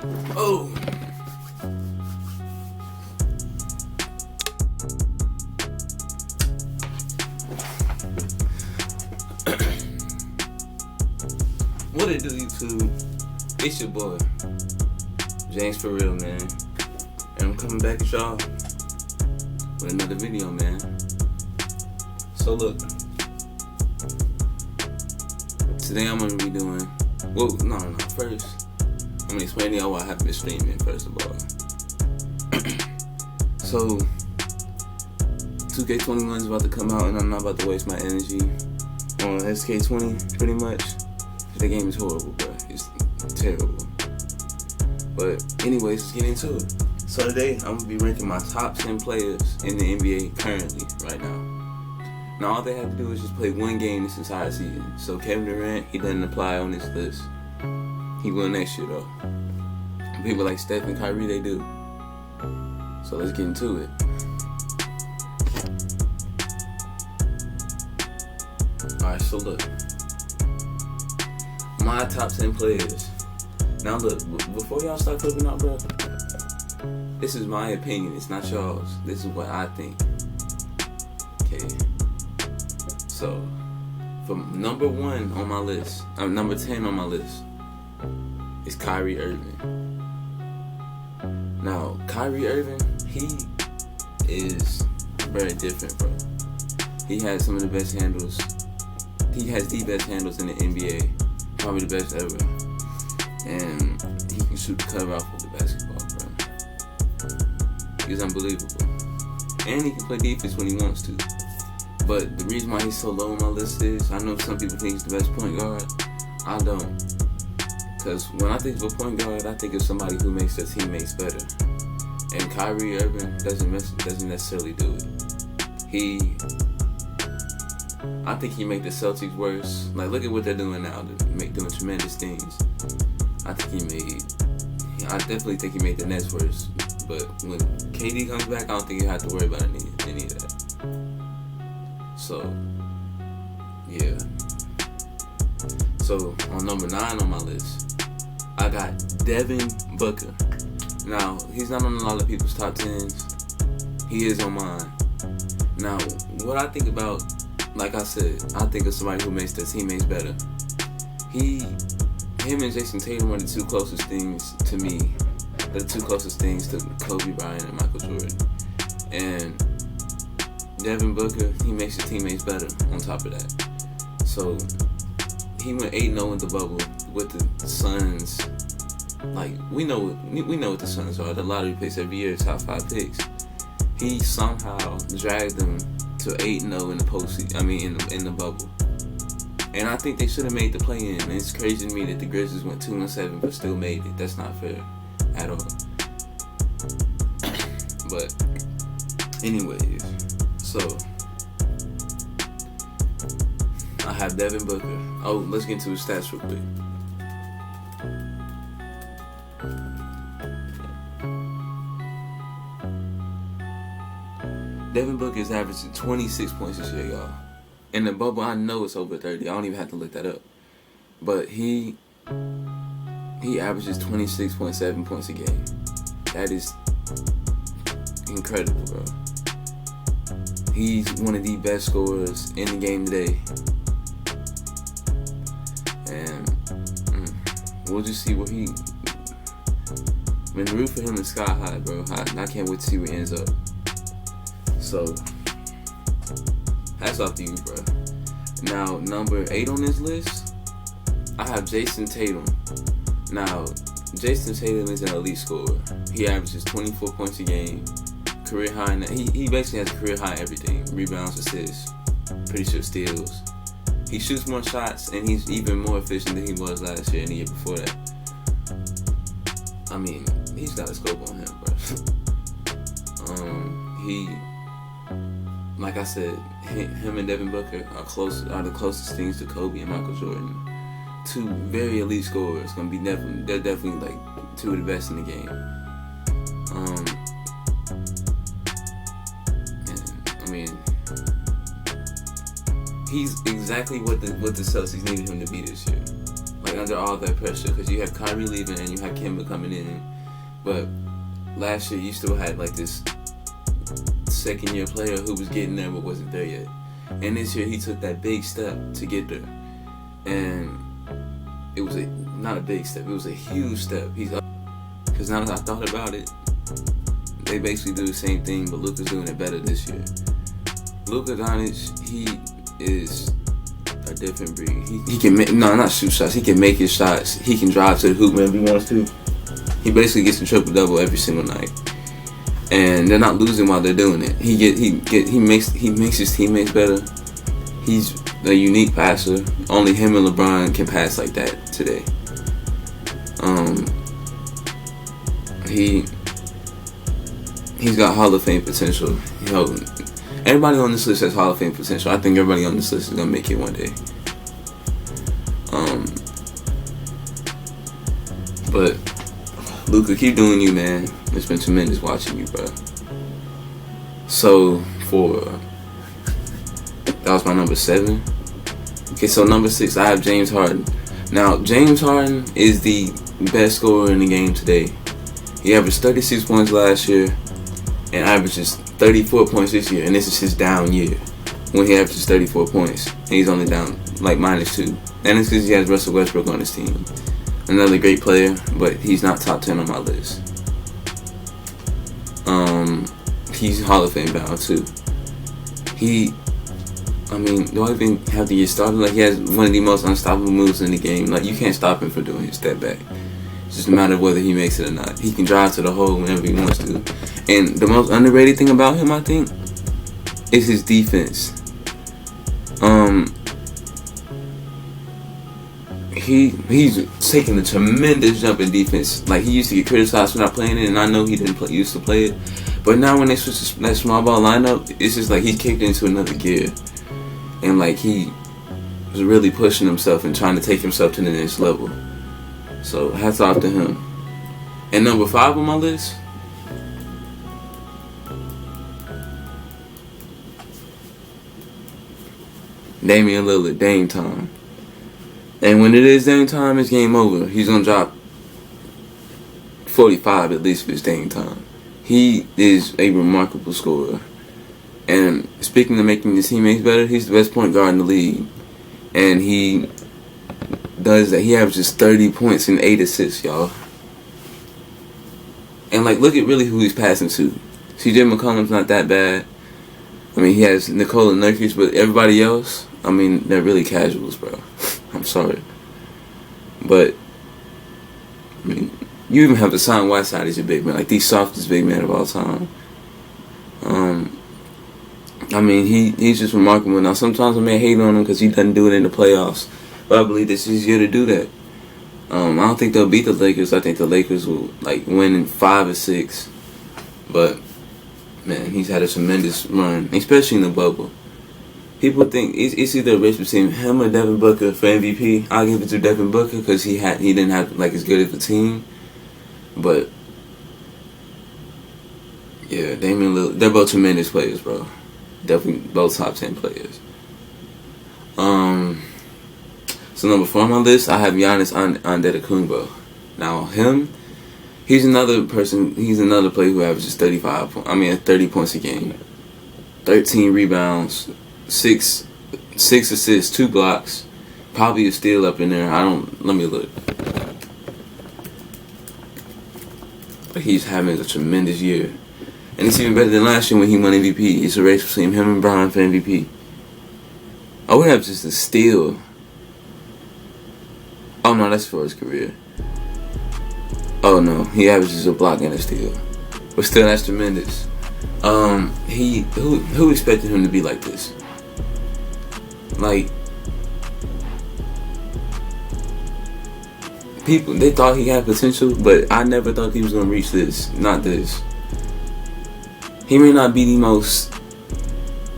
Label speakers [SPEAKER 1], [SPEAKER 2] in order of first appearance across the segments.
[SPEAKER 1] Oh. What it do, YouTube? It's your boy, James for real, man. And I'm coming back at y'all with another video, man. So look, today I'm gonna be doing, first, I'm gonna explain to y'all why I haven't been streaming, first of all. So, 2K21 is about to come out and I'm not about to waste my energy on SK20, pretty much. The game is horrible, bro. It's terrible. But anyways, let's get into it. So today, I'm gonna be ranking my top 10 players in the NBA currently, right now. Now all they have to do is just play one game this entire season. So Kevin Durant, he doesn't apply on this list. He will next year though. People like Steph and Kyrie, they do. So let's get into it. Alright, so look. My top 10 players. Now look, before y'all start flipping out, bro, this is my opinion, it's not y'all's. This is what I think. Okay. So, from number 1 on my list, number 10 on my list, is Kyrie Irving. Now, Kyrie Irving, he is very different, bro. He has some of the best handles. He has the best handles in the NBA. Probably the best ever. And he can shoot the cover off of the basketball, bro. He's unbelievable. And he can play defense when he wants to. But the reason why he's so low on my list is, I know some people think he's the best point guard. I don't. Because when I think of a point guard, I think of somebody who makes their teammates better. And Kyrie Irving doesn't necessarily do it. I think he make the Celtics worse. Like, look at what they're doing now. They're doing tremendous things. I definitely think he made the Nets worse. But when KD comes back, I don't think you have to worry about any of that. So, yeah. So, on number 9 on my list, I got Devin Booker. Now, he's not on a lot of people's top 10s. He is on mine. Now, what I think about, like I said, I think of somebody who makes their teammates better. Him and Jason Tatum are the two closest things to me. The two closest things to Kobe Bryant and Michael Jordan. And Devin Booker, he makes his teammates better on top of that. So, he went 8-0 in the bubble with the Suns. Like, we know what the Suns are. The lottery picks every year, top 5 picks. He somehow dragged them to 8-0 in the postseason. I mean, in the bubble. And I think they should have made the play-in. And it's crazy to me that the Grizzlies went 2-7 but still made it. That's not fair at all. But anyways, so I have Devin Booker. Oh, let's get into his stats real quick. Devin Booker is averaging 26 points this year, y'all. In the bubble, I know it's over 30. I don't even have to look that up. But he averages 26.7 points a game. That is incredible, bro. He's one of the best scorers in the game today. And we'll just see where he... I mean, the root for him is sky high, bro. I can't wait to see where he ends up. So, hats off to you, bro. Now, number 8 on this list, I have Jason Tatum. Now, Jason Tatum is an elite scorer. He averages 24 points a game, career high. He basically has a career high in everything: rebounds, assists, pretty sure steals. He shoots more shots, and he's even more efficient than he was last year and the year before that. I mean, he's got a scope on him, bro. Like I said, him and Devin Booker are the closest things to Kobe and Michael Jordan. Two very elite scorers. They're definitely like two of the best in the game. I mean, he's exactly what the Celtics needed him to be this year. Like, like under all that pressure because you have Kyrie leaving and you have Kemba coming in. But last year you still had like this second-year player who was getting there but wasn't there yet. And this year he took that big step to get there, and it was not a big step. It was a huge step. He's up because now that I thought about it, they basically do the same thing, but Luka's doing it better this year. Luka Doncic, he is a different breed. He can make, not shoot shots. He can make his shots. He can drive to the hoop whenever he wants to. He basically gets a triple-double every single night, and they're not losing while they're doing it. He makes his teammates better. He's a unique passer. Only him and LeBron can pass like that today. He's got Hall of Fame potential. Everybody on this list has Hall of Fame potential. I think everybody on this list is gonna make it one day. But Luka, keep doing you, man. It's been tremendous watching you, bro. So that was my number 7. Okay, so number 6, I have James Harden. Now, James Harden is the best scorer in the game today. He averaged 36 points last year and averages 34 points this year, and this is his down year when he averages 34 points. And he's only down like -2. And it's because he has Russell Westbrook on his team. Another great player, but he's not top 10 on my list. He's Hall of Fame bound too. Do I even have to get started? Like, he has one of the most unstoppable moves in the game. Like, you can't stop him from doing his step back. It's just a matter of whether he makes it or not. He can drive to the hole whenever he wants to. And the most underrated thing about him, I think, is his defense. He's taking a tremendous jump in defense. Like, he used to get criticized for not playing it, and I know he didn't used to play it. But now when they switch to that small ball lineup, it's just like he's kicked into another gear. And like, he was really pushing himself and trying to take himself to the next level. So hats off to him. And number 5 on my list, Damian Lillard, Dame time. And when it is Dame time, it's game over. He's going to drop 45 at least for his Dame time. He is a remarkable scorer. And speaking of making his teammates better, he's the best point guard in the league. And he does that. He averages 30 points and 8 assists, y'all. And like, look at really who he's passing to. CJ McCollum's not that bad. I mean, he has Nikola Nurkic, but everybody else, I mean, they're really casuals, bro. I'm sorry. But, I mean, you even have Hassan Whiteside as your big man, like the softest big man of all time. I mean, he's just remarkable. Now, sometimes I may hate on him because he doesn't do it in the playoffs, but I believe this is his year to do that. I don't think they'll beat the Lakers. I think the Lakers will like win in 5 or 6. But man, he's had a tremendous run, especially in the bubble. People think it's either a race between him or Devin Booker for MVP. I'll give it to Devin Booker because he didn't have like as good of a team. But yeah, Damian Lillard, they're both tremendous players, bro. Definitely both top 10 players. So number 4 on my list, I have Giannis Antetokounmpo. Now he's another player who averages 30 points a game, 13 rebounds, 6 assists, 2 blocks, probably a steal up in there. Let me look. But he's having a tremendous year. And it's even better than last year when he won MVP. It's a race between him and Bron for MVP. I would have just a steal. Oh no, that's for his career. Oh no, he averages a block and a steal. But still, that's tremendous. Who expected him to be like this? Like, people, they thought he had potential, but I never thought he was gonna reach this. Not this. He may not be the most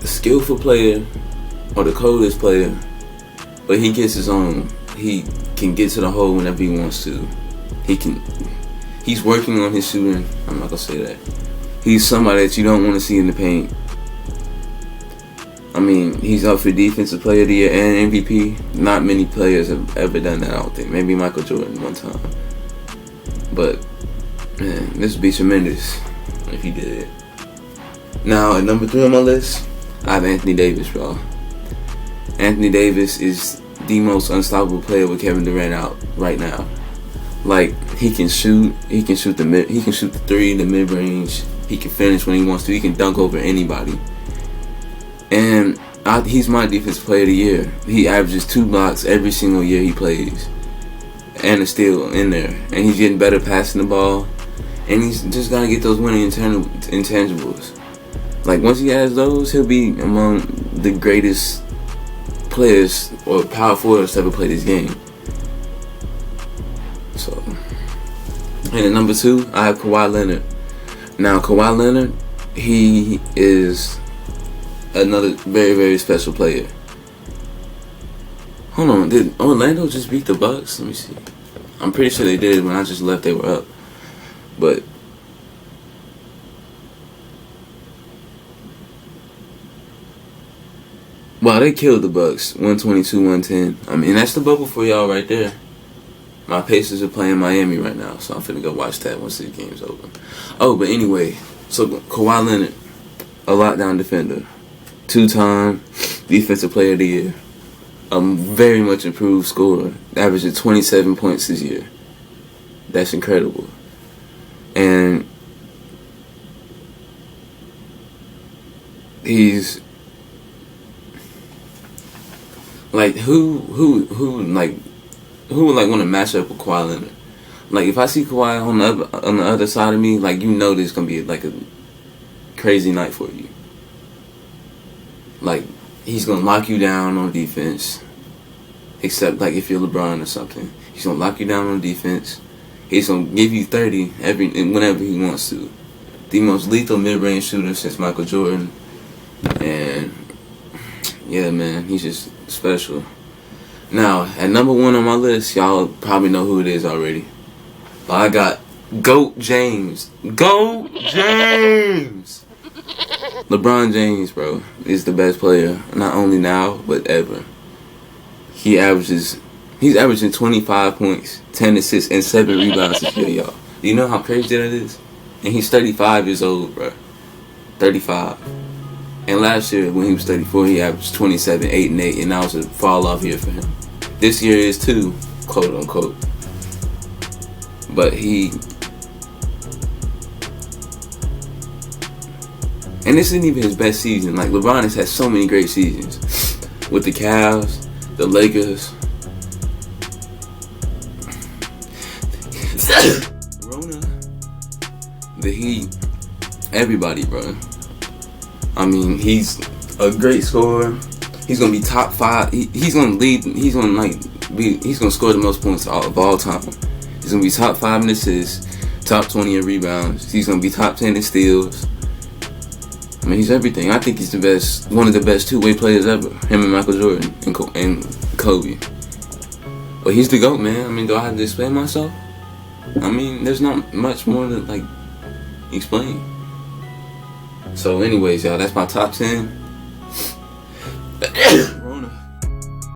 [SPEAKER 1] skillful player or the coldest player, but he gets his own. He can get to the hole whenever he wants to. He's working on his shooting. I'm not gonna say that. He's somebody that you don't want to see in the paint. I mean, he's up for Defensive Player of the Year and MVP. Not many players have ever done that, I don't think. Maybe Michael Jordan one time. But, man, this would be tremendous if he did. Now, at number 3 on my list, I have Anthony Davis, bro. Anthony Davis is the most unstoppable player with Kevin Durant out right now. Like, he can shoot the three, the mid-range. He can finish when he wants to. He can dunk over anybody. And he's my Defensive Player of the Year. He averages 2 blocks every single year he plays. And a steal in there. And he's getting better passing the ball. And he's just got to get those winning intangibles. Like, once he has those, he'll be among the greatest players or power forwards to ever play this game. So, and at number 2, I have Kawhi Leonard. Now, Kawhi Leonard, he is another very, very special player. Hold on, did Orlando just beat the Bucks? Let me see. I'm pretty sure they did. When I just left, they were up. But wow, they killed the Bucks, 122-110. I mean, that's the bubble for y'all right there. My Pacers are playing Miami right now, so I'm finna go watch that once the game's over. Oh, but anyway, so Kawhi Leonard, a lockdown defender, 2-time Defensive Player of the Year, a very much improved scorer, averaging 27 points this year. That's incredible. And he's like, who would like want to match up with Kawhi Leonard? Like, if I see Kawhi on the other side of me, like, you know this is gonna be like a crazy night for you. Like, he's gonna lock you down on defense, except like if you're LeBron or something. He's gonna lock you down on defense. He's gonna give you 30 whenever he wants to. The most lethal mid-range shooter since Michael Jordan. And yeah, man, he's just special. Now, at number 1 on my list, y'all probably know who it is already. But I got GOAT James. GOAT James! LeBron James, bro, is the best player, not only now, but ever. He's averaging 25 points, 10 assists, and 7 rebounds this year, y'all. Do you know how crazy that is? And he's 35 years old, bro. 35. And last year, when he was 34, he averaged 27, 8, and 8, and that was a fall-off year for him. This year is too, quote-unquote. But and this isn't even his best season. Like, LeBron has had so many great seasons. With the Cavs, the Lakers, the Heat, everybody, bro. I mean, he's a great scorer. He's gonna be top 5. He's gonna lead. He's gonna score the most points of all time. He's gonna be top 5 in assists, top 20 in rebounds. He's gonna be top 10 in steals. I mean, he's everything. I think he's the best, one of the best 2-way players ever. Him and Michael Jordan and Kobe. But he's the GOAT, man. I mean, do I have to explain myself? I mean, there's not much more to like explain. So anyways, y'all, that's my top 10.